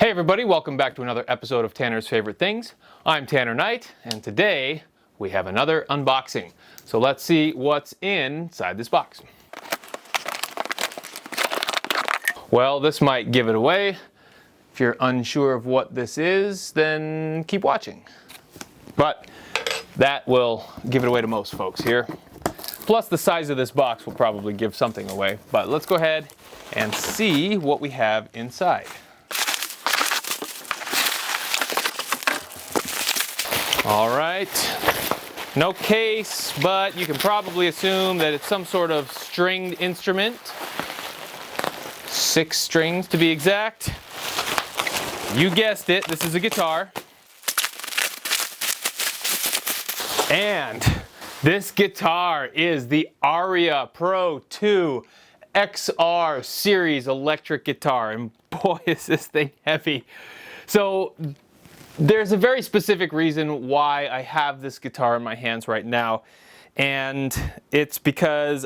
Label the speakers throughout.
Speaker 1: Hey everybody, welcome back to another episode of Tanner's Favorite Things. I'm Tanner Knight, and today we have another unboxing. So let's see what's inside this box. Well, this might give it away. If you're unsure of what this is, then keep watching. But that will give it away to most folks here. Plus the size of this box will probably give something away. But let's go ahead and see what we have inside. All right, no case, but you can probably assume that it's some sort of stringed instrument. 6 strings to be exact. You guessed it, this is a guitar. And this guitar is the Aria Pro II XR series electric guitar. And boy, is this thing heavy. So there's a very specific reason why I have this guitar in my hands right now, and it's because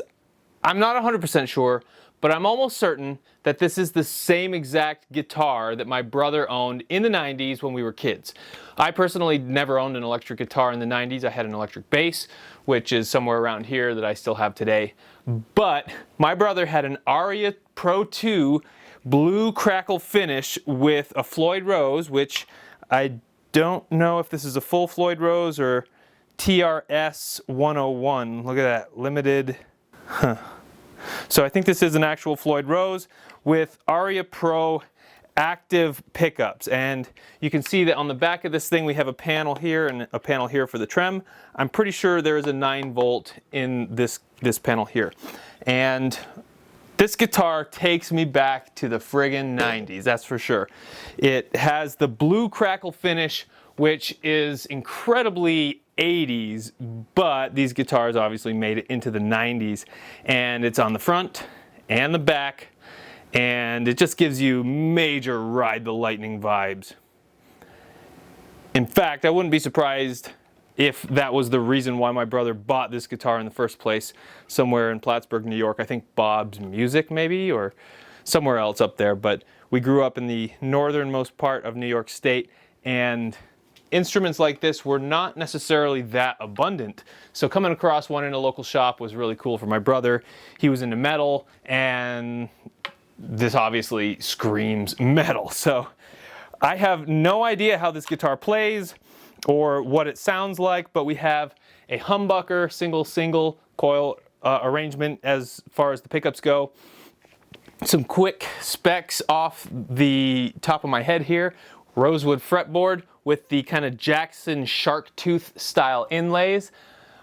Speaker 1: I'm not 100% sure, but I'm almost certain that this is the same exact guitar that my brother owned in the 90s when we were kids. I personally never owned an electric guitar in the 90s. I had an electric bass, which is somewhere around here that I still have today. But my brother had an Aria Pro II blue crackle finish with a Floyd Rose, which I don't know if this is a full Floyd Rose or TRS 101. Look at that, limited. So I think this is an actual Floyd Rose with Aria Pro active pickups. And you can see that on the back of this thing we have a panel here and a panel here for the trem. I'm pretty sure there is a 9-volt in this panel here. And this guitar takes me back to the friggin' 90s, that's for sure. It has the blue crackle finish, which is incredibly 80s, but these guitars obviously made it into the 90s. And it's on the front and the back, and it just gives you major Ride the Lightning vibes. In fact, I wouldn't be surprised if that was the reason why my brother bought this guitar in the first place, somewhere in Plattsburgh, New York. I think Bob's Music maybe, or somewhere else up there. But we grew up in the northernmost part of New York State, and instruments like this were not necessarily that abundant. So coming across one in a local shop was really cool for my brother. He was into metal, and this obviously screams metal. So I have no idea how this guitar plays or what it sounds like, but we have a humbucker single coil arrangement as far as the pickups go. Some quick specs off the top of my head here. Rosewood fretboard with the kind of Jackson shark tooth style inlays.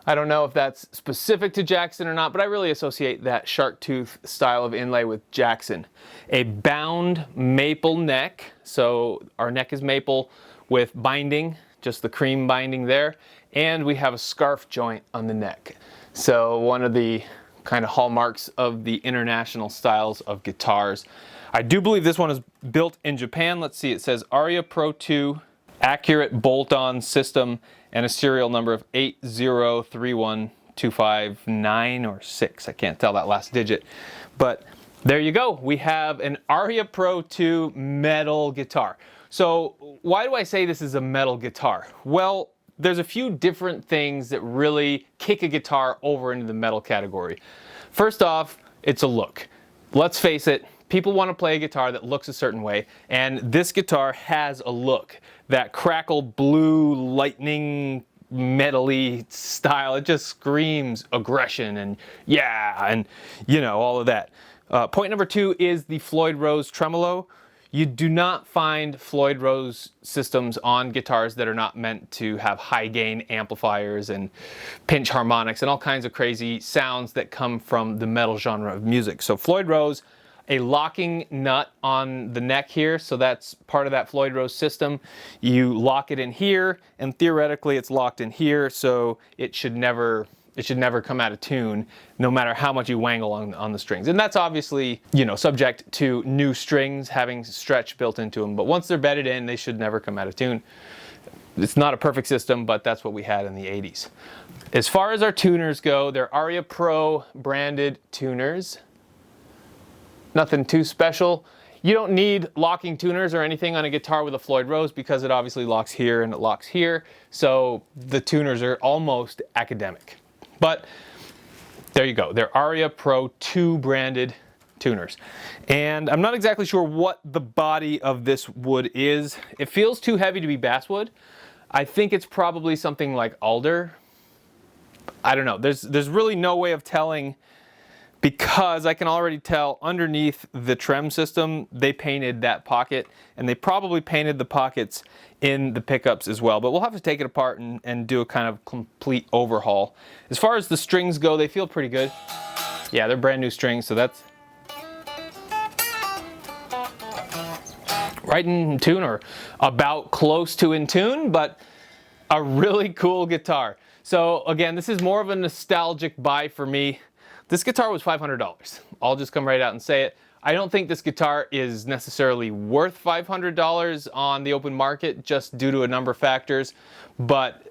Speaker 1: I don't know if that's specific to Jackson or not, but I really associate that shark tooth style of inlay with Jackson. A bound maple neck, so our neck is maple with binding, just the cream binding there, and we have a scarf joint on the neck. So one of the kind of hallmarks of the international styles of guitars. I do believe this one is built in Japan. Let's see, it says Aria Pro II, accurate bolt-on system, and a serial number of 8031259 or 6. I can't tell that last digit. But there you go. We have an Aria Pro II metal guitar. So why do I say this is a metal guitar? Well, there's a few different things that really kick a guitar over into the metal category. First off, it's a look. Let's face it, people want to play a guitar that looks a certain way, and this guitar has a look. That crackle blue lightning metal-y style, it just screams aggression and yeah, and you know, all of that. Point number 2 is the Floyd Rose tremolo. You do not find Floyd Rose systems on guitars that are not meant to have high gain amplifiers and pinch harmonics and all kinds of crazy sounds that come from the metal genre of music. So Floyd Rose, a locking nut on the neck here, so that's part of that Floyd Rose system. You lock it in here, and theoretically it's locked in here, so it should never come out of tune, no matter how much you wangle on the strings. And that's obviously, you know, subject to new strings having stretch built into them. But once they're bedded in, they should never come out of tune. It's not a perfect system, but that's what we had in the 80s. As far as our tuners go, they're Aria Pro branded tuners. Nothing too special. You don't need locking tuners or anything on a guitar with a Floyd Rose because it obviously locks here and it locks here. So the tuners are almost academic. But there you go. They're Aria Pro II branded tuners. And I'm not exactly sure what the body of this wood is. It feels too heavy to be basswood. I think it's probably something like alder. I don't know. There's really no way of telling, because I can already tell underneath the trem system, they painted that pocket, and they probably painted the pockets in the pickups as well. But we'll have to take it apart and do a kind of complete overhaul. As far as the strings go, they feel pretty good. Yeah, they're brand new strings, so that's right in tune, or about close to in tune, but a really cool guitar. So again, this is more of a nostalgic buy for me. This guitar was $500. I'll just come right out and say it. I don't think this guitar is necessarily worth $500 on the open market just due to a number of factors, but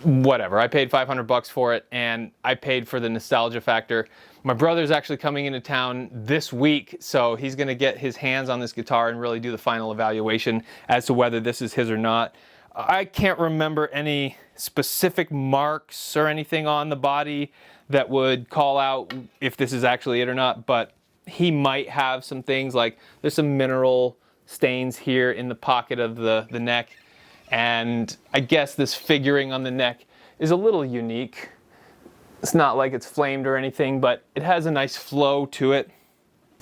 Speaker 1: whatever. I paid 500 bucks for it, and I paid for the nostalgia factor. My brother's actually coming into town this week, so he's going to get his hands on this guitar and really do the final evaluation as to whether this is his or not. I can't remember any specific marks or anything on the body that would call out if this is actually it or not, but he might have some things like there's some mineral stains here in the pocket of the neck, and I guess this figuring on the neck is a little unique. It's not like it's flamed or anything, but it has a nice flow to it.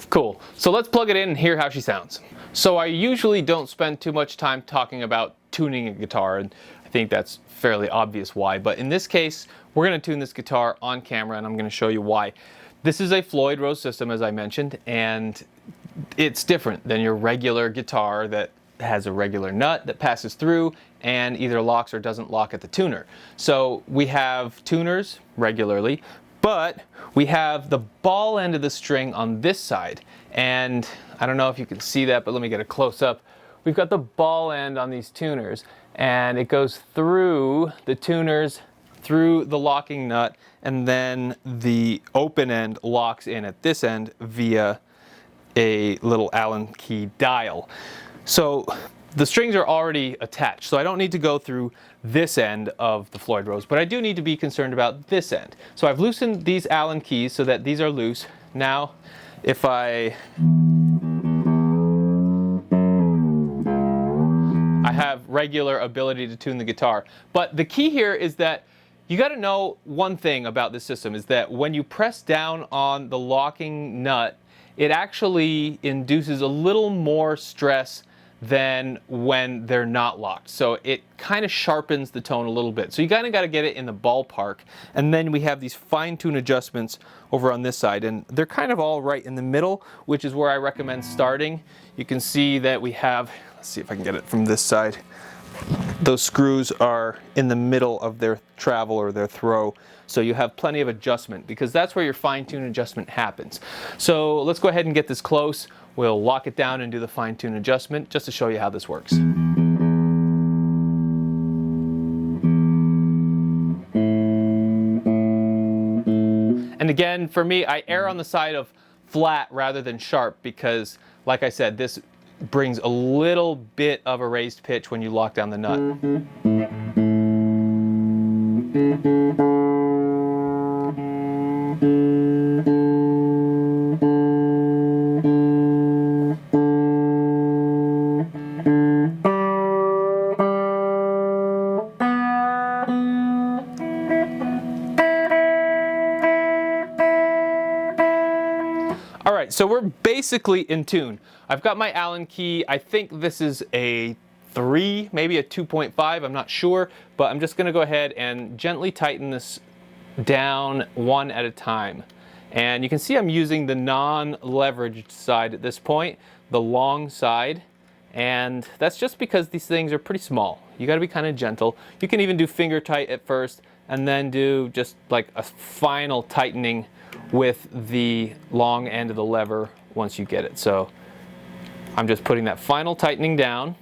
Speaker 1: Cool. So let's plug it in and hear how she sounds. So I usually don't spend too much time talking about tuning a guitar, and I think that's fairly obvious why, but in this case we're going to tune this guitar on camera, and I'm going to show you why. This is a Floyd Rose system, as I mentioned, and it's different than your regular guitar that has a regular nut that passes through and either locks or doesn't lock at the tuner. So we have tuners regularly, but we have the ball end of the string on this side, and I don't know if you can see that, but let me get a close-up. We've got the ball end on these tuners, and it goes through the tuners, through the locking nut, and then the open end locks in at this end via a little Allen key dial. So the strings are already attached, so I don't need to go through this end of the Floyd Rose, but I do need to be concerned about this end. So I've loosened these Allen keys so that these are loose. Now, if I have regular ability to tune the guitar. But the key here is that you got to know one thing about this system, is that when you press down on the locking nut, it actually induces a little more stress than when they're not locked. So it kind of sharpens the tone a little bit. So you kind of got to get it in the ballpark. And then we have these fine-tune adjustments over on this side, and they're kind of all right in the middle, which is where I recommend starting. You can see that we have, let's see if I can get it from this side. Those screws are in the middle of their travel or their throw, so you have plenty of adjustment because that's where your fine-tune adjustment happens. So let's go ahead and get this close. We'll lock it down and do the fine-tune adjustment just to show you how this works. And again, for me, I err on the side of flat rather than sharp because, like I said, this brings a little bit of a raised pitch when you lock down the nut. All right, so we're basically in tune. I've got my Allen key. I think this is a 3, maybe a 2.5, I'm not sure, but I'm just gonna go ahead and gently tighten this down one at a time. And you can see I'm using the non-leveraged side at this point, the long side, and that's just because these things are pretty small. You gotta be kind of gentle. You can even do finger tight at first, and then do just like a final tightening with the long end of the lever once you get it. So I'm just putting that final tightening down.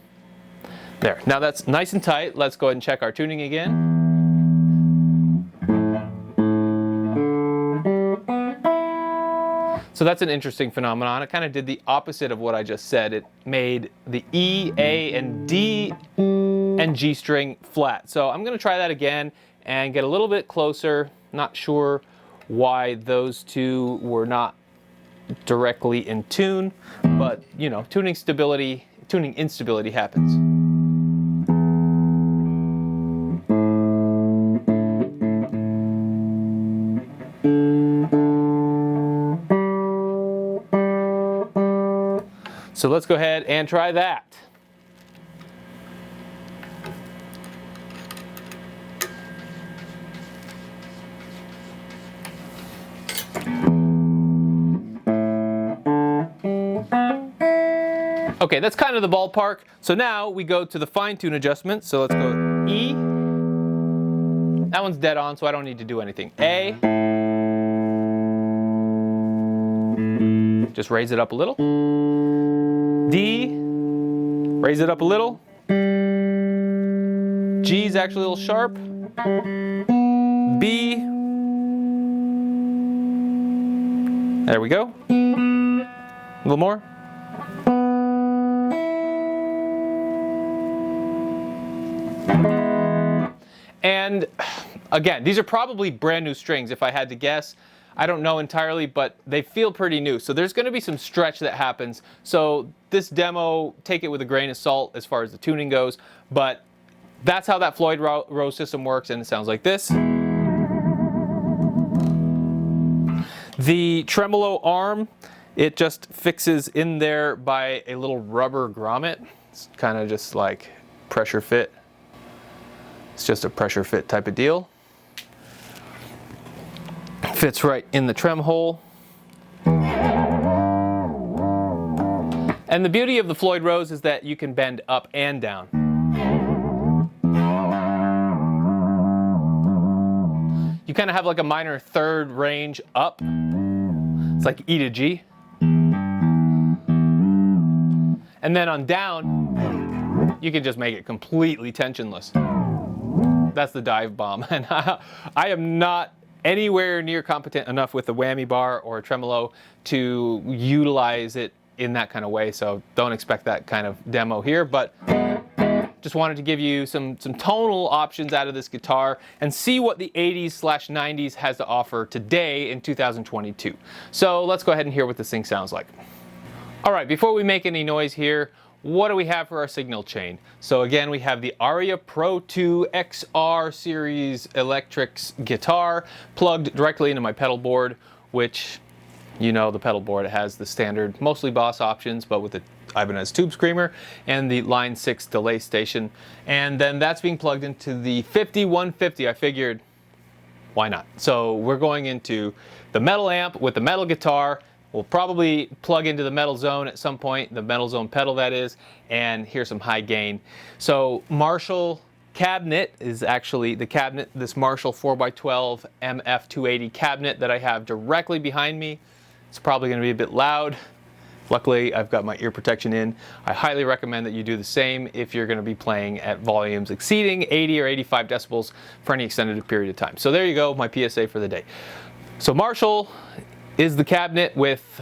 Speaker 1: There. Now that's nice and tight. Let's go ahead and check our tuning again. So that's an interesting phenomenon. It kind of did the opposite of what I just said. It made the E, A, and D and G string flat. So I'm going to try that again and get a little bit closer. Not sure why those two were not directly in tune, but you know, tuning instability happens. So let's go ahead and try that. Okay, that's kind of the ballpark. So now we go to the fine tune adjustment. So let's go E. That one's dead on, so I don't need to do anything. A. Just raise it up a little. D. Raise it up a little. G is actually a little sharp. B. There we go. A little more. And again, these are probably brand new strings if I had to guess. I don't know entirely, but they feel pretty new. So there's going to be some stretch that happens. So this demo, take it with a grain of salt as far as the tuning goes. But that's how that Floyd Rose system works, and it sounds like this. The tremolo arm, it just fixes in there by a little rubber grommet. It's kind of just like pressure fit. It's just a pressure fit type of deal. Fits right in the trem hole. And the beauty of the Floyd Rose is that you can bend up and down. You kind of have like a minor third range up. It's like E to G. And then on down, you can just make it completely tensionless. That's the dive bomb. And I am not anywhere near competent enough with a whammy bar or a tremolo to utilize it in that kind of way. So don't expect that kind of demo here, but just wanted to give you some tonal options out of this guitar and see what the 80s/90s has to offer today in 2022. So let's go ahead and hear what this thing sounds like. All right, before we make any noise here, what do we have for our signal chain? So again, we have the Aria Pro II XR series electrics guitar plugged directly into my pedal board, which, you know, the pedal board has the standard, mostly Boss options, but with the Ibanez Tube Screamer and the Line 6 delay station. And then that's being plugged into the 5150. I figured, why not? So we're going into the metal amp with the metal guitar. We'll probably plug into the metal zone at some point, the metal zone pedal that is, and hear some high gain. So Marshall cabinet is actually the cabinet, this Marshall 4x12 MF280 cabinet that I have directly behind me. It's probably going to be a bit loud. Luckily, I've got my ear protection in. I highly recommend that you do the same if you're going to be playing at volumes exceeding 80 or 85 decibels for any extended period of time. So there you go, my PSA for the day. So Marshall is the cabinet with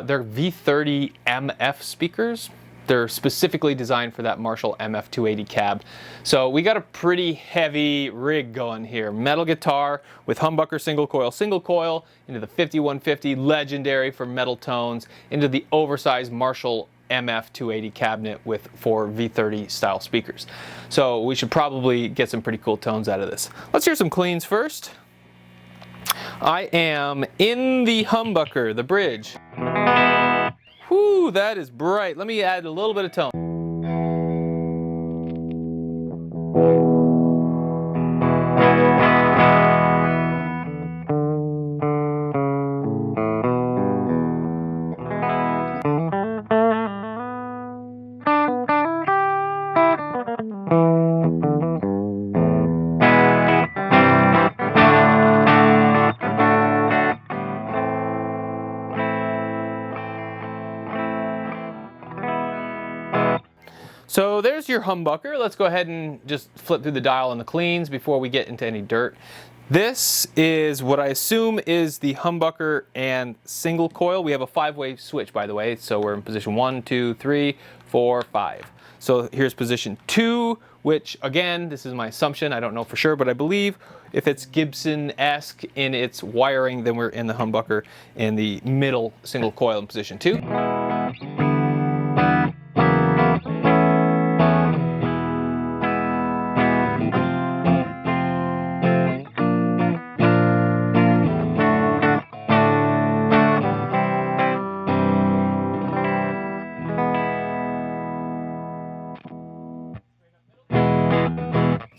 Speaker 1: their V30 MF speakers. They're specifically designed for that Marshall MF280 cab. So we got a pretty heavy rig going here. Metal guitar with humbucker single coil into the 5150, legendary for metal tones, into the oversized Marshall MF280 cabinet with 4 V30 style speakers. So we should probably get some pretty cool tones out of this. Let's hear some cleans first. I am in the humbucker, the bridge. Whew, that is bright. Let me add a little bit of tone. So there's your humbucker. Let's go ahead and just flip through the dial on the cleans before we get into any dirt. This is what I assume is the humbucker and single coil. We have a 5-way switch, by the way, so we're in position 1, 2, 3, 4, 5. So here's position 2, which again, this is my assumption, I don't know for sure, but I believe if it's Gibson-esque in its wiring, then we're in the humbucker in the middle single coil in position 2.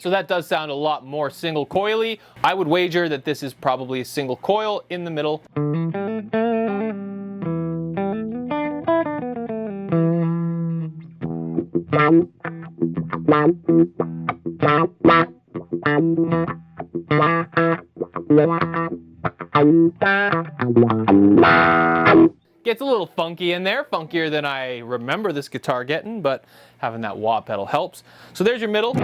Speaker 1: So that does sound a lot more single coily. I would wager that this is probably a single coil in the middle. Gets a little funky in there, funkier than I remember this guitar getting, but having that wah pedal helps. So there's your middle.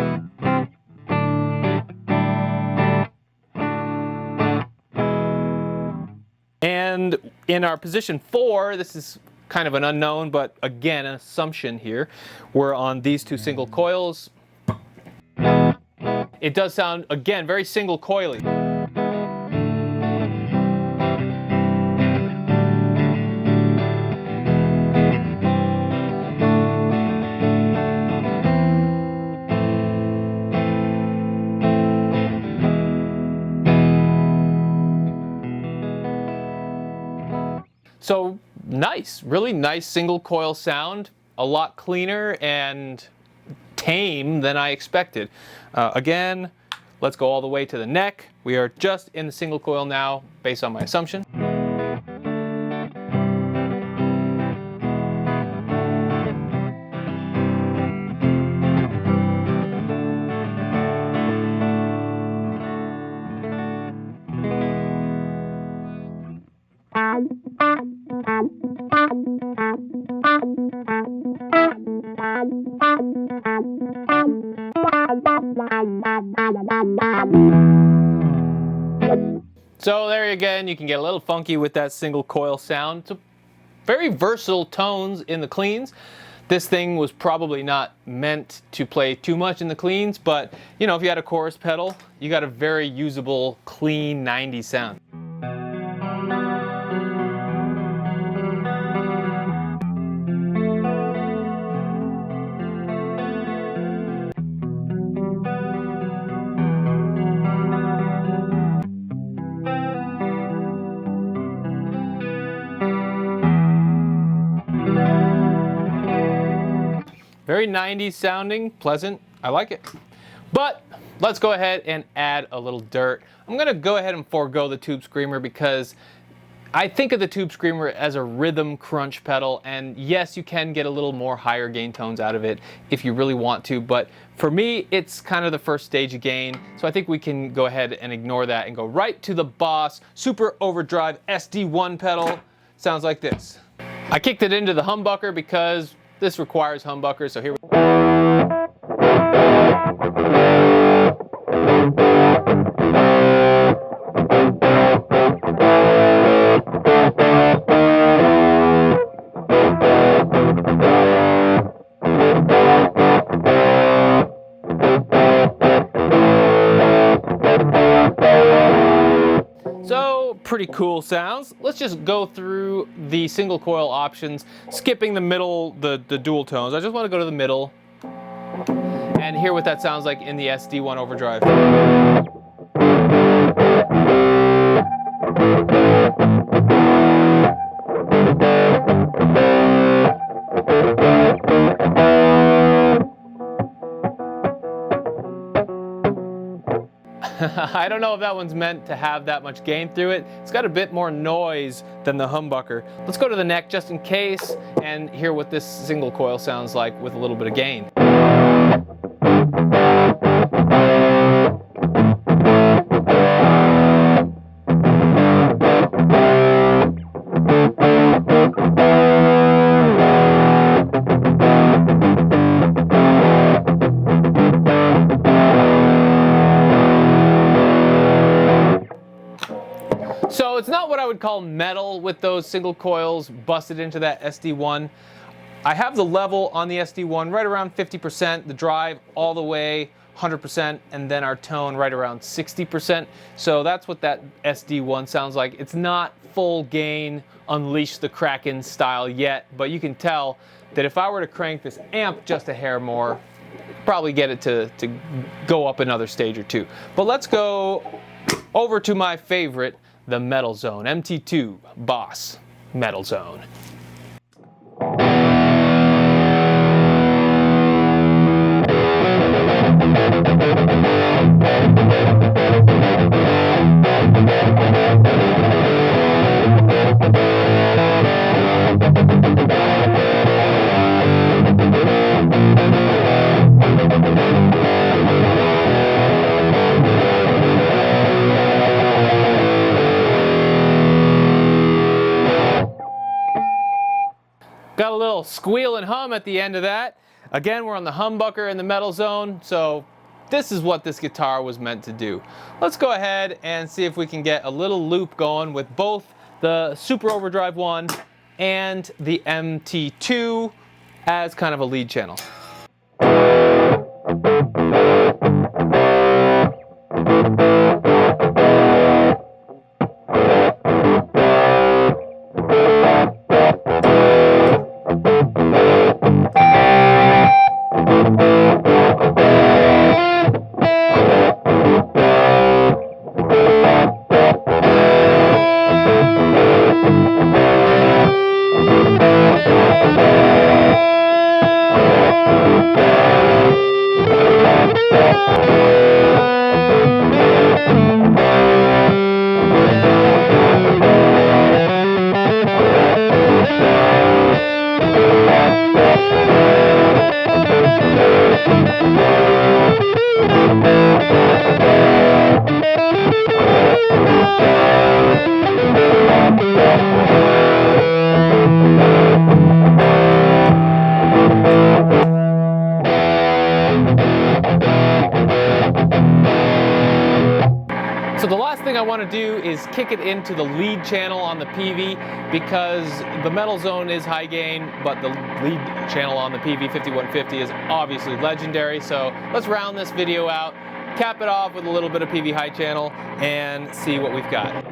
Speaker 1: And in our position 4, this is kind of an unknown, but again, an assumption here. We're on these 2 single coils. It does sound, again, very single coily. So nice, really nice single coil sound, a lot cleaner and tame than I expected. Again, let's go all the way to the neck. We are just in the single coil now, based on my assumption. So there again, you can get a little funky with that single coil sound. So very versatile tones in the cleans. This thing was probably not meant to play too much in the cleans, but you know, if you had a chorus pedal, you got a very usable, clean 90s sound. Very 90s sounding, pleasant, I like it. But let's go ahead and add a little dirt. I'm gonna go ahead and forego the Tube Screamer because I think of the Tube Screamer as a rhythm crunch pedal, and yes, you can get a little more higher gain tones out of it if you really want to, but for me, it's kind of the first stage of gain, so I think we can go ahead and ignore that and go right to the Boss Super Overdrive SD1 pedal. Sounds like this. I kicked it into the humbucker because this requires humbuckers, so here we go. So, pretty cool sounds. Let's just go through the single coil options, skipping the middle, the dual tones. I just want to go to the middle and hear what that sounds like in the SD1 Overdrive. I don't know if that one's meant to have that much gain through it. It's got a bit more noise than the humbucker. Let's go to the neck just in case and hear what this single coil sounds like with a little bit of gain. call metal with those single coils busted into that SD1. I have the level on the SD1 right around 50%, the drive all the way 100%, and then our tone right around 60%. So that's what that SD1 sounds like. It's not full gain, Unleash the Kraken style yet, but you can tell that if I were to crank this amp just a hair more, probably get it to go up another stage or two. But let's go over to my favorite, the Metal Zone, MT2 Boss Metal Zone. Got a little squeal and hum at the end of that. Again, we're on the humbucker in the Metal Zone, so this is what this guitar was meant to do. Let's go ahead and see if we can get a little loop going with both the Super Overdrive 1 and the MT2 as kind of a lead channel. So the last thing I want to do is kick it into the lead channel on the PV, because the Metal Zone is high gain, but the lead channel on the PV 5150 is obviously legendary. So let's round this video out, cap it off with a little bit of PV high channel, and see what we've got.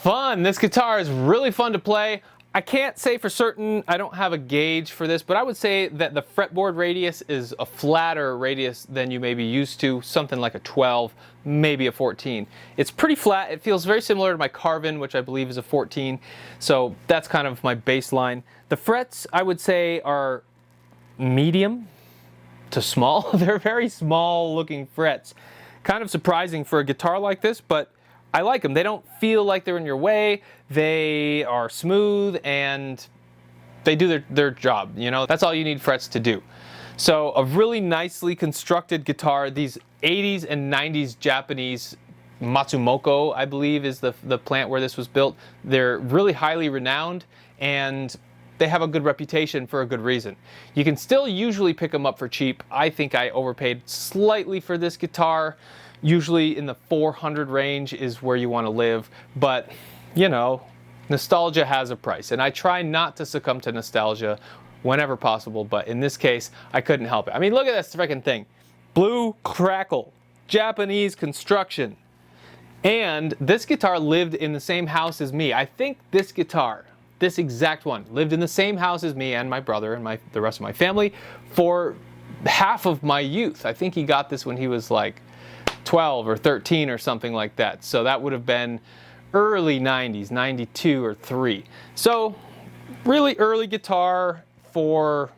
Speaker 1: Fun. This guitar is really fun to play. I can't say for certain, I don't have a gauge for this, but I would say that the fretboard radius is a flatter radius than you may be used to, something like a 12, maybe a 14. It's pretty flat. It feels very similar to my Carvin, which I believe is a 14. So that's kind of my baseline. The frets, I would say, are medium to small. They're very small looking frets. Kind of surprising for a guitar like this, but I like them. They don't feel like they're in your way. They are smooth and they do their job. You know, that's all you need frets to do. So a really nicely constructed guitar. These 80s and 90s Japanese, Matsumoto, I believe, is the plant where this was built. They're really highly renowned and they have a good reputation for a good reason. You can still usually pick them up for cheap. I think I overpaid slightly for this guitar. Usually in the 400 range is where you want to live, but you know, nostalgia has a price, and I try not to succumb to nostalgia whenever possible, but in this case, I couldn't help it. I mean, look at this freaking thing. Blue crackle, Japanese construction. And this guitar lived in the same house as me. I think this guitar, this exact one, lived in the same house as me and my brother and the rest of my family for half of my youth. I think he got this when he was like 12 or 13 or something like that. So that would have been early 90s, 92 or 3. So really early guitar for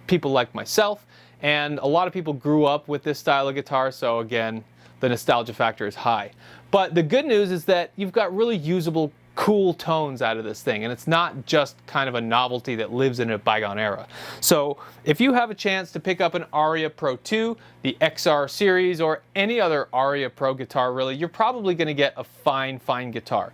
Speaker 1: people like myself. And a lot of people grew up with this style of guitar. So again, the nostalgia factor is high. But the good news is that you've got really usable, cool tones out of this thing, and it's not just kind of a novelty that lives in a bygone era. So if you have a chance to pick up an Aria Pro II, the XR series, or any other Aria Pro guitar really, you're probably going to get a fine guitar.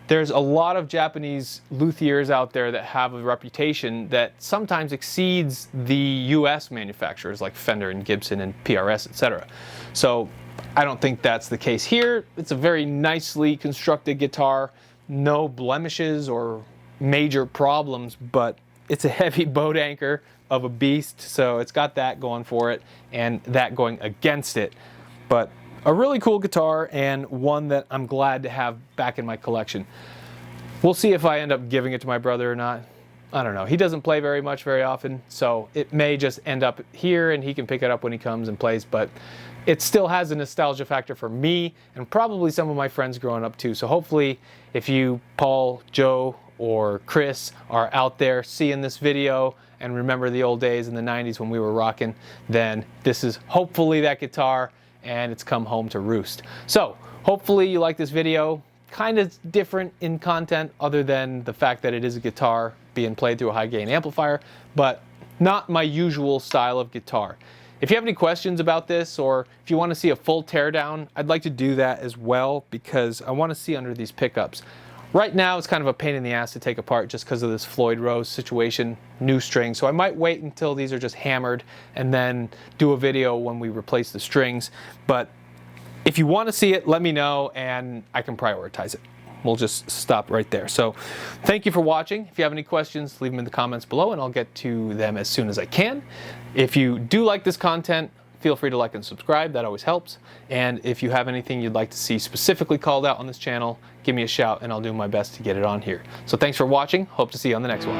Speaker 1: There's a lot of Japanese luthiers out there that have a reputation that sometimes exceeds the US manufacturers like Fender and Gibson and PRS, etc. So I don't think that's the case here. It's a very nicely constructed guitar. No blemishes or major problems, but it's a heavy boat anchor of a beast, so it's got that going for it and that going against it. But a really cool guitar, and one that I'm glad to have back in my collection. We'll see if I end up giving it to my brother or not. I don't know. He doesn't play very much very often, so it may just end up here and he can pick it up when he comes and plays, but it still has a nostalgia factor for me and probably some of my friends growing up too. So hopefully if you, Paul, Joe, or Chris are out there seeing this video and remember the old days in the 90s when we were rocking, then this is hopefully that guitar and it's come home to roost. So hopefully you like this video. Kind of different in content other than the fact that it is a guitar being played through a high gain amplifier, but not my usual style of guitar. If you have any questions about this, or if you want to see a full teardown, I'd like to do that as well because I want to see under these pickups. Right now it's kind of a pain in the ass to take apart just because of this Floyd Rose situation, new strings. So I might wait until these are just hammered and then do a video when we replace the strings. But if you want to see it, let me know and I can prioritize it. We'll just stop right there. So thank you for watching. If you have any questions, leave them in the comments below and I'll get to them as soon as I can. If you do like this content, feel free to like and subscribe. That always helps. And if you have anything you'd like to see specifically called out on this channel, give me a shout and I'll do my best to get it on here. So thanks for watching. Hope to see you on the next one.